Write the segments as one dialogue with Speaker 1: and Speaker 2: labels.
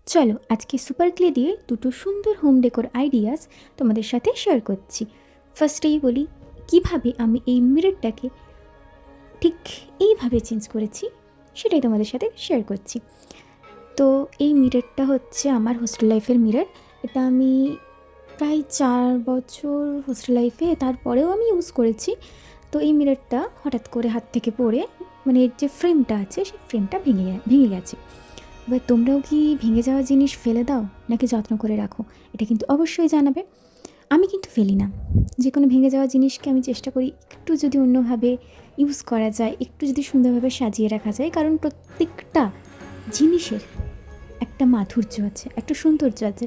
Speaker 1: চলো আজকে super clay দিয়ে দুটো সুন্দর হোম ডেকোর আইডিয়াস তোমাদের সাথে শেয়ার করছি। ফার্স্টেই বলি কিভাবে আমি এই মিররটাকে ঠিক এইভাবে চেঞ্জ করেছি, সেটাই তোমাদের সাথে শেয়ার করছি। তো এই মিররটা হচ্ছে আমার হোস্টেল লাইফের মিরর। এটা আমি প্রায় 4 বছর হোস্টেল লাইফে, তারপরেও আমি ইউজ করেছি। তো এই মিররটা হঠাৎ করে হাত থেকে পড়ে, মানে এর যে ফ্রেমটা আছে সেই ফ্রেমটা ভেঙে গেছে। এবার তোমরাও কি ভেঙে যাওয়া জিনিস ফেলে দাও নাকি যত্ন করে রাখো? এটা কিন্তু অবশ্যই জানাবে। আমি কিন্তু ফেলি না। যে কোনো ভেঙে যাওয়া জিনিসকে আমি চেষ্টা করি একটু যদি অন্যভাবে ইউজ করা যায়, একটু যদি সুন্দরভাবে সাজিয়ে রাখা যায়, কারণ প্রত্যেকটা জিনিসের একটা মাধুর্য আছে, একটা সৌন্দর্য আছে।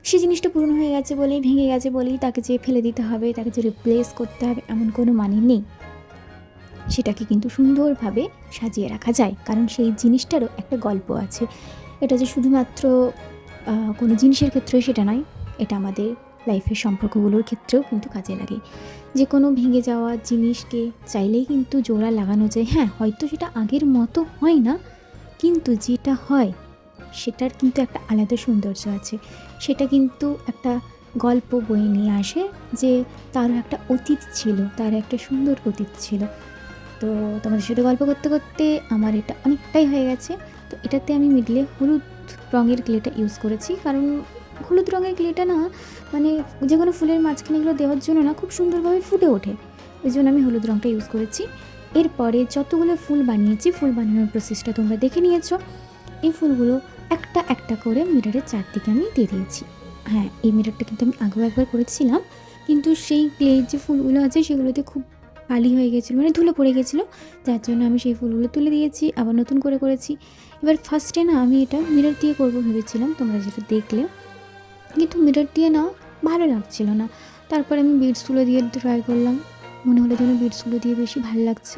Speaker 1: সে জিনিসটা পুরনো হয়ে গেছে বলেই, ভেঙে গেছে বলেই তাকে যে ফেলে দিতে হবে, তাকে যে রিপ্লেস করতে হবে, এমন কোনো মানে নেই। সেটাকে কিন্তু সুন্দরভাবে সাজিয়ে রাখা যায়, কারণ সেই জিনিসটারও একটা গল্প আছে। এটা যে শুধুমাত্র কোনো জিনিসের ক্ষেত্রে সেটা নয়, এটা আমাদের লাইফের সম্পর্কগুলোর ক্ষেত্রেও কিন্তু কাজে লাগে। যে কোনো ভেঙে যাওয়া জিনিসকে চাইলেই কিন্তু জোড়া লাগানো যায়। হ্যাঁ, হয়তো সেটা আগের মতো হয় না, কিন্তু যেটা হয় সেটার কিন্তু একটা আলাদা সৌন্দর্য আছে। সেটা কিন্তু একটা গল্প বয়ে নিয়ে আসে যে তারও একটা অতীত ছিল, তার একটা সুন্দর অতীত ছিল। তো তোমাদের সাথে গল্প করতে করতে আমার এটা অনেকটাই হয়ে গেছে। তো এটাতে আমি মিডলে হলুদ রঙের ক্লেটা ইউজ করেছি, কারণ হলুদ রঙের ক্লেটা না, মানে যে কোনো ফুলের মাঝখানে এগুলো দেওয়ার জন্য না খুব সুন্দরভাবে ফুটে ওঠে। ওই জন্য আমি হলুদ রঙটা ইউজ করেছি। এরপরে যতগুলো ফুল বানিয়েছি, ফুল বানানোর প্রসেসটা তোমরা দেখে নিয়েছো। এই ফুলগুলো একটা একটা করে মিররের চারদিকে আমি দিয়ে দিয়েছি। হ্যাঁ, এই মিররটা কিন্তু আমি আগেও একবার করেছিলাম, কিন্তু সেই ক্লের যে ফুলগুলো আছে সেগুলোতে খুব কালি হয়ে গেছিলো, মানে ধুলো পড়ে গেছিলো, যার জন্য আমি সেই ফুলগুলো তুলে দিয়েছি, আবার নতুন করে করেছি। এবার ফার্স্টে না আমি এটা মিরর দিয়ে করবো ভেবেছিলাম, তোমরা যেটা দেখলে, কিন্তু মিরর দিয়ে না ভালো লাগছিল না। তারপর আমি বিডসগুলো দিয়ে ট্রাই করলাম, মনে হলো যেন বিডসগুলো দিয়ে বেশি ভালো লাগছে।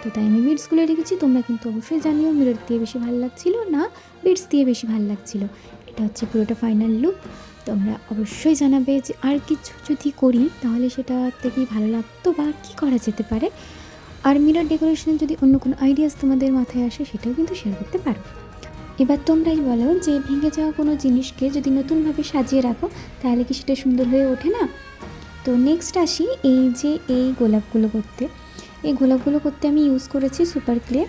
Speaker 1: তো তাই আমি বিডসগুলো রেখেছি। তোমরা কিন্তু অবশ্যই জানিও মিরর দিয়ে বেশি ভালো লাগছিল না বিডস দিয়ে বেশি ভালো লাগছিল। এটা হচ্ছে পুরোটা ফাইনাল লুক। তোমরা অবশ্যই জানাবে যে আর কিছু যদি করি তাহলে সেটাতে কি ভালো লাগতো বা কী করা যেতে পারে। আর মিরর ডেকোরেশনের যদি অন্য কোনো আইডিয়াস তোমাদের মাথায় আসে সেটাও কিন্তু শেয়ার করতে পারো। এবার তোমরাই বলো যে ভেঙে যাওয়া কোনো জিনিসকে যদি নতুনভাবে সাজিয়ে রাখো তাহলে কি সেটা সুন্দর হয়ে ওঠে না? তো নেক্সট আসি এই গোলাপগুলো করতে। এই গোলাপগুলো করতে আমি ইউজ করেছি সুপার ক্লে।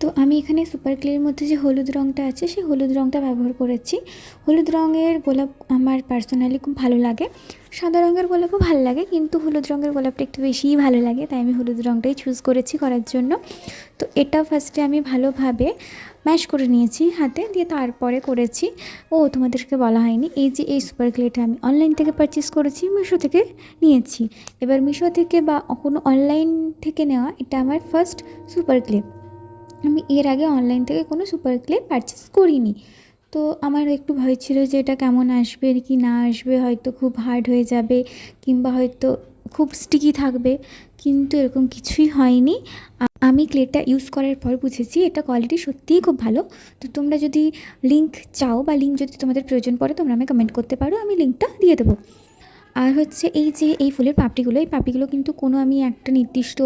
Speaker 1: তো আমি এখানে সুপার ক্লের মধ্যে যে হলুদ রঙটা আছে সেই হলুদ রঙটা ব্যবহার করেছি। হলুদ রঙের গোলাপ আমার পার্সোনালি খুব ভালো লাগে। সাদা রঙের গোলাপও ভালো লাগে, কিন্তু হলুদ রঙের গোলাপটা একটু বেশিই ভালো লাগে, তাই আমি হলুদ রঙটাই চুজ করেছি করার জন্য। তো এটা ফার্স্টে আমি ভালোভাবে ম্যাশ করে নিয়েছি হাতে দিয়ে, তারপরে করেছি। তোমাদেরকে বলা হয়নি, এই সুপার ক্লেটা আমি অনলাইন থেকে পারচেস করেছি, মিশো থেকে নিয়েছি। এবার মিশো থেকে বা কোনো অনলাইন থেকে নেওয়া এটা আমার ফার্স্ট সুপার ক্লে। আমি এর আগে অনলাইন থেকে কোনো সুপার ক্লে পারচেস করিনি। তো আমার একটু ভয় ছিল যে এটা কেমন আসবে কি না আসবে, হয়তো খুব হার্ড হয়ে যাবে কিংবা হয়তো খুব স্টিকি থাকবে, কিন্তু এরকম কিছুই হয়নি। আমি ক্লেটা ইউজ করার পর বুঝেছি এটা কোয়ালিটি সত্যিই খুব ভালো। তো তোমরা যদি লিঙ্ক চাও বা লিঙ্ক যদি তোমাদের প্রয়োজন পড়ে তোমরা আমাকে কমেন্ট করতে পারো, আমি লিঙ্কটা দিয়ে দেবো। আর হচ্ছে এই ফুলের পাপড়িগুলো, এই পাপড়িগুলো কিন্তু কোনো আমি একটা নির্দিষ্ট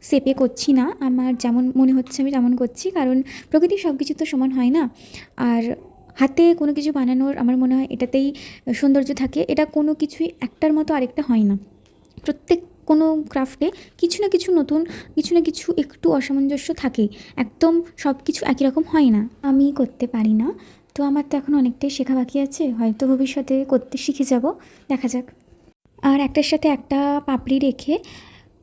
Speaker 1: শেপে করছি না, আমার যেমন মনে হচ্ছে আমি তেমন করছি, কারণ প্রকৃতির সব কিছু তো সমান হয় না। আর হাতে কোনো কিছু বানানোর আমার মনে হয় এটাতেই সৌন্দর্য থাকে। এটা কোনো কিছুই একটার মতো আরেকটা হয় না। প্রত্যেক কোনো ক্রাফটে কিছু না কিছু নতুন, কিছু না কিছু একটু অসামঞ্জস্য থাকেই। একদম সব কিছু একই রকম হয় না। আমি করতে পারি না, তো আমার তো এখন অনেকটাই শেখা বাকি আছে, হয়তো ভবিষ্যতে করতে শিখে যাব, দেখা যাক। আর একটার সাথে একটা পাপড়ি রেখে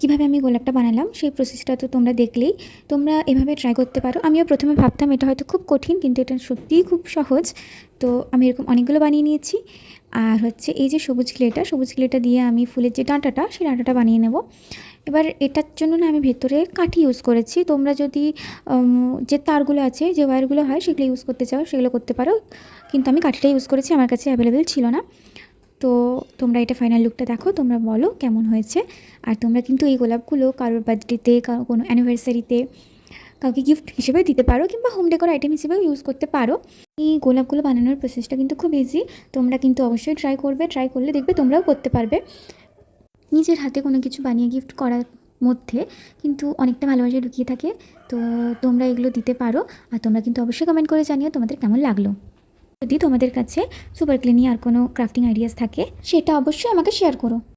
Speaker 1: কীভাবে আমি গোলাপটা বানালাম সেই প্রসেসটা তো তোমরা দেখলেই। তোমরা এভাবে ট্রাই করতে পারো। আমিও প্রথমে ভাবতাম এটা হয়তো খুব কঠিন, কিন্তু এটা সত্যিই খুব সহজ। তো আমি এরকম অনেকগুলো বানিয়ে নিয়েছি। আর হচ্ছে এই যে সবুজ ক্লেটা দিয়ে আমি ফুলের যে ডাঁটাটা সেই ডাঁটাটা বানিয়ে নেব। এবার এটার জন্য না আমি ভেতরে কাঠি ইউজ করেছি। তোমরা যদি যে তারগুলো আছে, যে ওয়্যারগুলো হয় সেগুলো ইউজ করতে চাও সেগুলো করতে পারো, কিন্তু আমি কাঠিটা ইউজ করেছি, আমার কাছে অ্যাভেলেবেল ছিল না। তো তোমরা এটা ফাইনাল লুকটা দেখো, তোমরা বলো কেমন হয়েছে। আর তোমরা কিন্তু এই গোলাপগুলো কারোর বার্থডেতে, কোনো অ্যানিভার্সারিতে কাউকে গিফট হিসেবে দিতে পারো, কিংবা হোম ডেকোর আইটেম হিসেবেও ইউজ করতে পারো। এই গোলাপগুলো বানানোর প্রসেসটা কিন্তু খুব ইজি। তোমরা কিন্তু অবশ্যই ট্রাই করবে, ট্রাই করলে দেখবে তোমরাও করতে পারবে। নিজের হাতে কোনো কিছু বানিয়ে গিফট করার মধ্যে কিন্তু অনেকটা ভালোবাসা লুকিয়ে থাকে। তো তোমরা এগুলো দিতে পারো, আর তোমরা কিন্তু অবশ্যই কমেন্ট করে জানিও তোমাদের কেমন লাগলো। যদি তোমাদের কাছে সুপার ক্লে নিয়ে আর কোনো ক্রাফটিং আইডিয়াস থাকে সেটা অবশ্যই আমাকে শেয়ার করো।